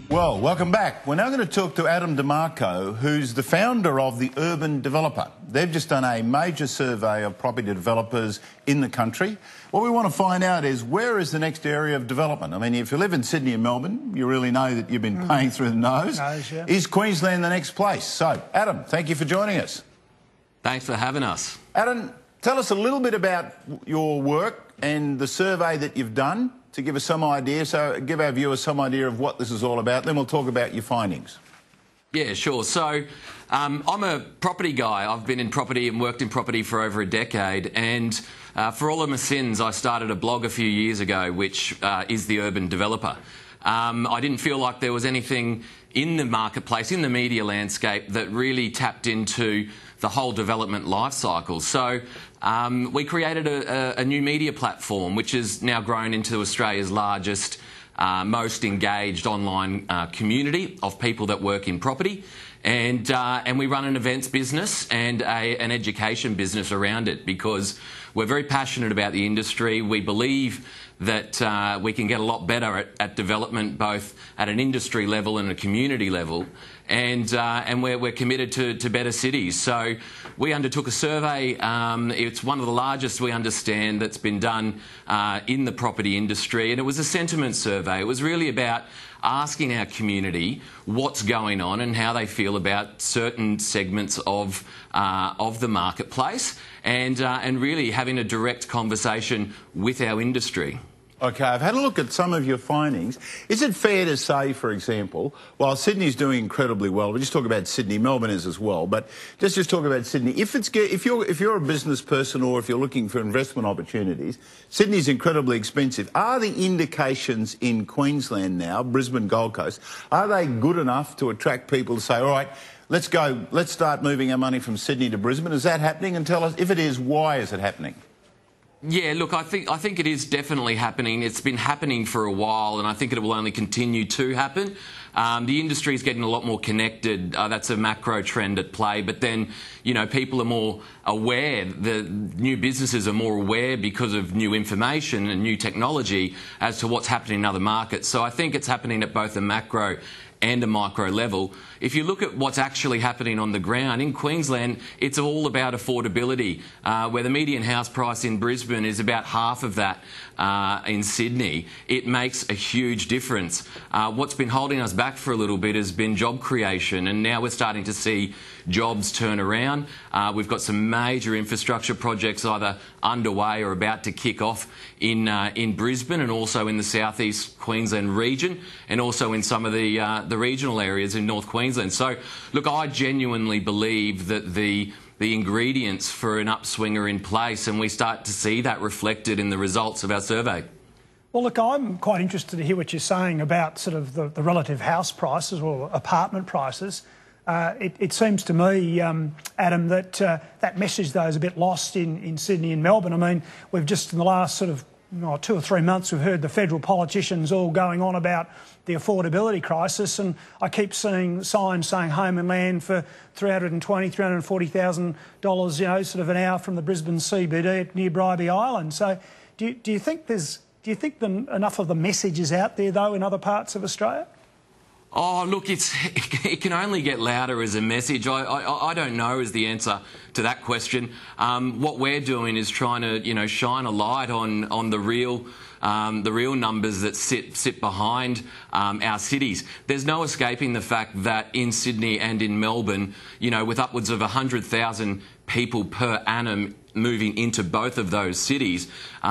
Well, welcome back. We're now going to talk to Adam DeMarco, who's the founder of the Urban Developer. They've just done a major survey of property developers in the country. What we want to find out is, where is the next area of development? I mean, if you live in Sydney and Melbourne, you really know that you've been paying through the nose. Yeah. Is Queensland the next place? So, Adam, thank you for joining us. Thanks for having us. Adam, tell us a little bit about your work and the survey that you've done, to give us some idea, so give our viewers some idea of what this is all about. Then we'll talk about your findings. Yeah, sure. So I'm a property guy. I've been in property and worked in property for over a decade. And for all of my sins, I started a blog a few years ago, which is the Urban Developer. I didn't feel like there was anything in the marketplace, in the media landscape, that really tapped into the whole development life cycle. So we created a new media platform, which has now grown into Australia's largest, most engaged online community of people that work in property. And we run an events business and an education business around it, because we're very passionate about the industry. We believe that we can get a lot better at development, both at an industry level and a community level, and we're committed to better cities. So we undertook a survey. It's one of the largest, we understand, that's been done in the property industry, and it was a sentiment survey. It was really about asking our community what's going on and how they feel about certain segments of the marketplace, and really having a direct conversation with our industry. OK, I've had a look at some of your findings. Is it fair to say, for example, while Sydney's doing incredibly well, we just talk about Sydney, Melbourne is as well, but just talk about Sydney. If you're a business person, or if you're looking for investment opportunities, Sydney's incredibly expensive. Are the indications in Queensland now, Brisbane, Gold Coast, are they good enough to attract people to say, all right, let's start moving our money from Sydney to Brisbane? Is that happening? And tell us, if it is, why is it happening? Yeah, look, I think it is definitely happening. It's been happening for a while, and I think it will only continue to happen. The industry is getting a lot more connected. That's a macro trend at play. But then, you know, people are more aware. The new businesses are more aware because of new information and new technology as to what's happening in other markets. So I think it's happening at both a macro and a micro level. If you look at what's actually happening on the ground, in Queensland, it's all about affordability, where the median house price in Brisbane is about half of that in Sydney. It makes a huge difference. What's been holding us back for a little bit has been job creation, and now we're starting to see jobs turn around. We've got some major infrastructure projects either underway or about to kick off in Brisbane, and also in the southeast Queensland region, and also in some of the regional areas in North Queensland. So, look, I genuinely believe that the ingredients for an upswing are in place, and we start to see that reflected in the results of our survey. Well, look, I'm quite interested to hear what you're saying about sort of the relative house prices or apartment prices. It seems to me, Adam, that that message, though, is a bit lost in Sydney and Melbourne. I mean, we've just in the last sort of 2 or 3 months, we've heard the federal politicians all going on about the affordability crisis, and I keep seeing signs saying home and land for $320,000, $340,000, you know, sort of an hour from the Brisbane CBD near Bribie Island. So, do you think enough of the message is out there, though, in other parts of Australia? Oh, look, it can only get louder as a message. I don't know is the answer to that question. What we're doing is trying to, you know, shine a light on the real numbers that sit behind our cities. There's no escaping the fact that in Sydney and in Melbourne, you know, with upwards of 100,000 people per annum moving into both of those cities,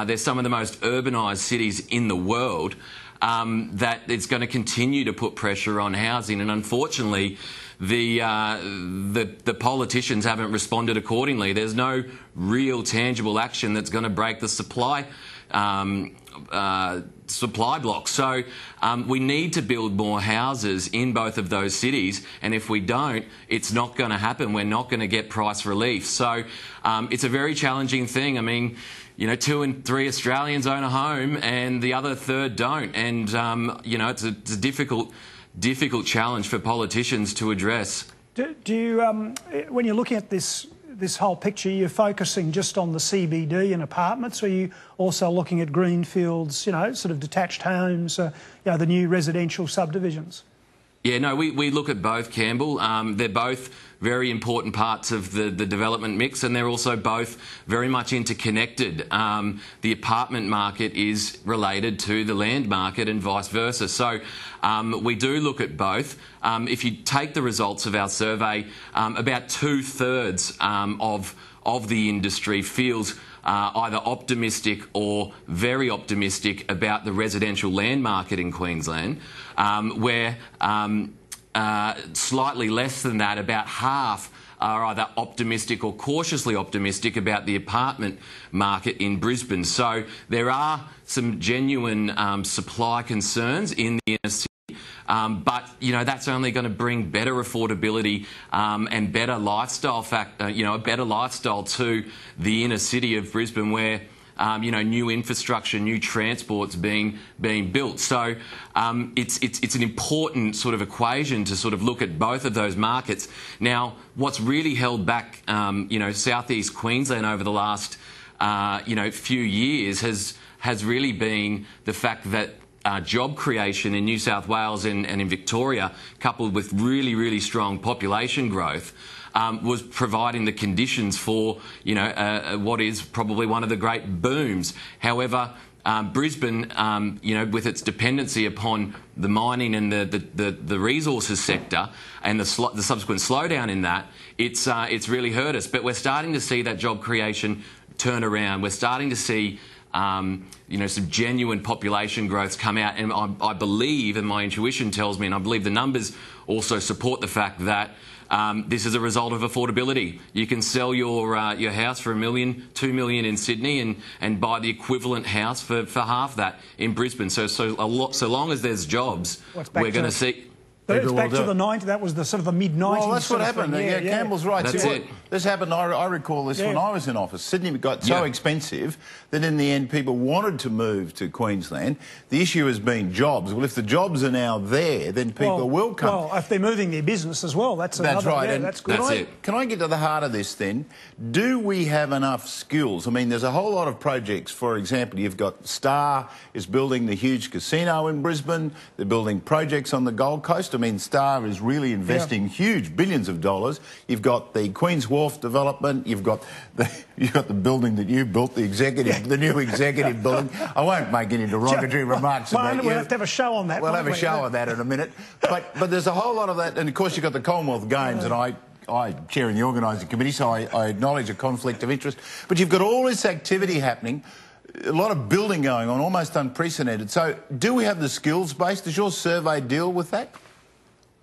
they're some of the most urbanised cities in the world. That it's going to continue to put pressure on housing, and unfortunately, the politicians haven't responded accordingly. There's no real tangible action that's going to break the supply block. So we need to build more houses in both of those cities, and if we don't, it's not going to happen. We're not going to get price relief. So it's a very challenging thing. I mean, you know, 2 in 3 Australians own a home and the other third don't. And, you know, it's a difficult challenge for politicians to address. Do you, when you're looking at this whole picture, you're focusing just on the CBD and apartments, or are you also looking at greenfields, you know, sort of detached homes, you know, the new residential subdivisions? Yeah, no, we look at both, Campbell. They're both very important parts of the development mix, and they're also both very much interconnected. The apartment market is related to the land market and vice versa. So we do look at both. If you take the results of our survey, about 2/3 of the industry feels either optimistic or very optimistic about the residential land market in Queensland, where slightly less than that, about half are either optimistic or cautiously optimistic about the apartment market in Brisbane. So there are some genuine supply concerns in the inner city. But, you know, that's only going to bring better affordability and better lifestyle a better lifestyle to the inner city of Brisbane, where you know, new infrastructure, new transport's being built. So it's an important sort of equation to sort of look at both of those markets. Now, what's really held back, you know, southeast Queensland over the last you know, few years has really been the fact that job creation in New South Wales and in Victoria, coupled with really strong population growth, was providing the conditions for, you know, what is probably one of the great booms. However, Brisbane, you know, with its dependency upon the mining and the resources sector and the subsequent slowdown in that, it's really hurt us. But we're starting to see that job creation turn around. We're starting to see you know, some genuine population growths come out, and I believe, and my intuition tells me, and I believe the numbers also support the fact that this is a result of affordability. You can sell your house for $1 million, $2 million in Sydney, and buy the equivalent house for half that in Brisbane. So long as there's jobs, we're going to see. It's back to the 90s. That was the sort of the mid-90s. Well, that's what happened. Yeah, Campbell's right. That's it. This happened, I recall this when I was in office. Sydney got so expensive that in the end people wanted to move to Queensland. The issue has been jobs. Well, if the jobs are now there, then people will come. Well, if they're moving their business as well, that's another... Right. Yeah, that's good. Can I get to the heart of this then? Do we have enough skills? I mean, there's a whole lot of projects. For example, you've got Star is building the huge casino in Brisbane. They're building projects on the Gold Coast. I mean, Star is really investing huge billions of dollars. You've got the Queen's Wharf development. You've got the building that you built, the new executive building. I won't make any derogatory remarks about you. We'll have to have a show on that. We'll have a show on that in a minute. But there's a whole lot of that, and of course you've got the Commonwealth Games, and I chair in the organising committee, so I acknowledge a conflict of interest. But you've got all this activity happening, a lot of building going on, almost unprecedented. So do we have the skills base? Does your survey deal with that?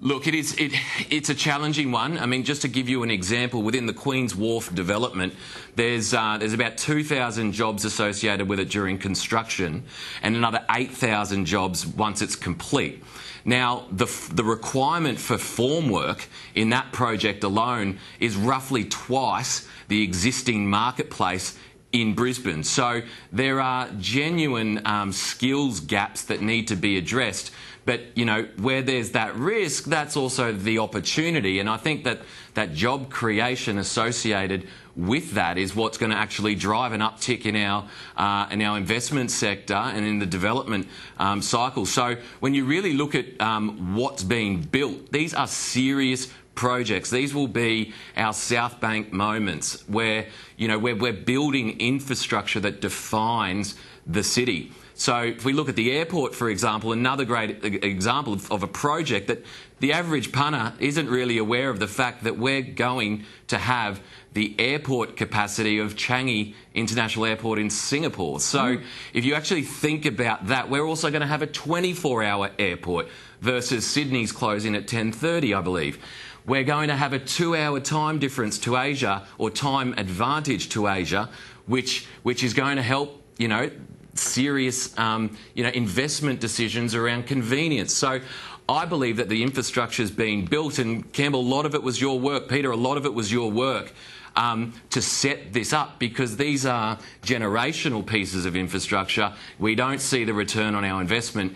Look, it's a challenging one. I mean, just to give you an example, within the Queen's Wharf development, there's about 2,000 jobs associated with it during construction, and another 8,000 jobs once it's complete. Now, the requirement for formwork in that project alone is roughly twice the existing marketplace in Brisbane. So there are genuine skills gaps that need to be addressed. But, you know, where there's that risk, that's also the opportunity. And I think that job creation associated with that is what's going to actually drive an uptick in our investment sector and in the development cycle. So when you really look at what's being built, these are serious projects. These will be our South Bank moments where, you know, we're building infrastructure that defines the city. So if we look at the airport, for example, another great example of a project that the average punter isn't really aware of the fact that we're going to have the airport capacity of Changi International Airport in Singapore. So if you actually think about that, we're also going to have a 24-hour airport versus Sydney's closing at 10:30, I believe. We're going to have a 2-hour time difference to Asia, or time advantage to Asia, which is going to help, you know, serious you know, investment decisions around convenience. So I believe that the infrastructure is being built, and Campbell, a lot of it was your work. Peter, a lot of it was your work to set this up, because these are generational pieces of infrastructure. We don't see the return on our investment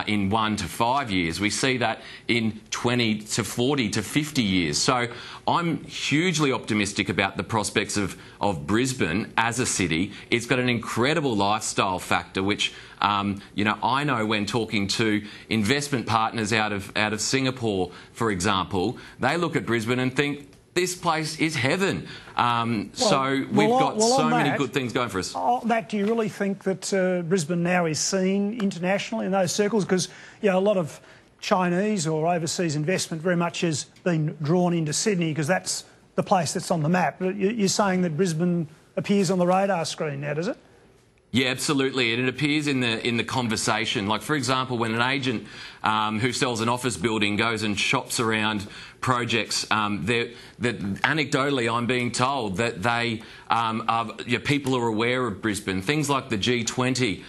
in 1 to 5 years. We see that in 20 to 40 to 50 years. So I'm hugely optimistic about the prospects of Brisbane as a city. It's got an incredible lifestyle factor, which you know, I know when talking to investment partners out of Singapore, for example, they look at Brisbane and think this place is heaven. So we've got so many good things going for us. Matt, do you really think that Brisbane now is seen internationally in those circles? Because, you know, a lot of Chinese or overseas investment very much has been drawn into Sydney because that's the place that's on the map. You're saying that Brisbane appears on the radar screen now, does it? Yeah, absolutely, and it appears in the conversation. Like, for example, when an agent who sells an office building goes and shops around projects, that anecdotally I'm being told that people are aware of Brisbane. Things like the G20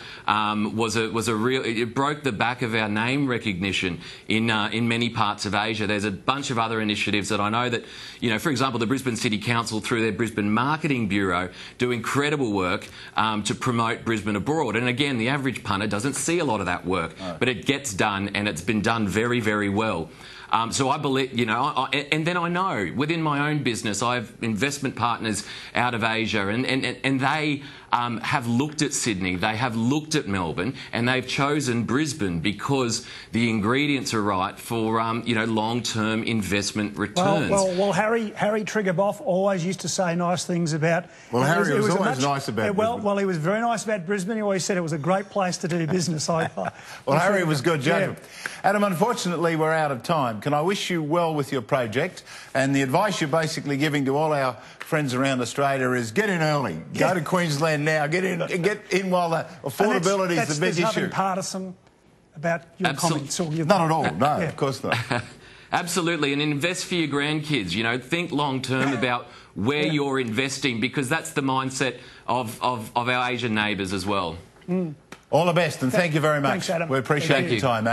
was a real. It broke the back of our name recognition in many parts of Asia. There's a bunch of other initiatives that I know that, you know, for example, the Brisbane City Council through their Brisbane Marketing Bureau do incredible work to promote Brisbane abroad. And again, the average punter doesn't see a lot of that work, but it gets done, and it's been done very, very well. So I believe, you know, and then I know within my own business, I have investment partners out of Asia, and they have looked at Sydney, they have looked at Melbourne, and they've chosen Brisbane because the ingredients are right for, you know, long-term investment returns. Well, Harry Triggerboff always used to say nice things about... Well, Harry was always nice about Brisbane. Well, he was very nice about Brisbane. He always said it was a great place to do business. Well, Harry was good judgment. Yeah. Adam, unfortunately, we're out of time. Can I wish you well with your project? And the advice you're basically giving to all our friends around Australia is get in early. Go to Queensland now. Get in while the affordability is the big issue. There's nothing partisan about your comments. Or your... Not at all. No, of course not. Absolutely, and invest for your grandkids. You know, think long term about where you're investing, because that's the mindset of our Asian neighbours as well. All the best, and thank you very much. Thanks, Adam. We appreciate your time, Adam.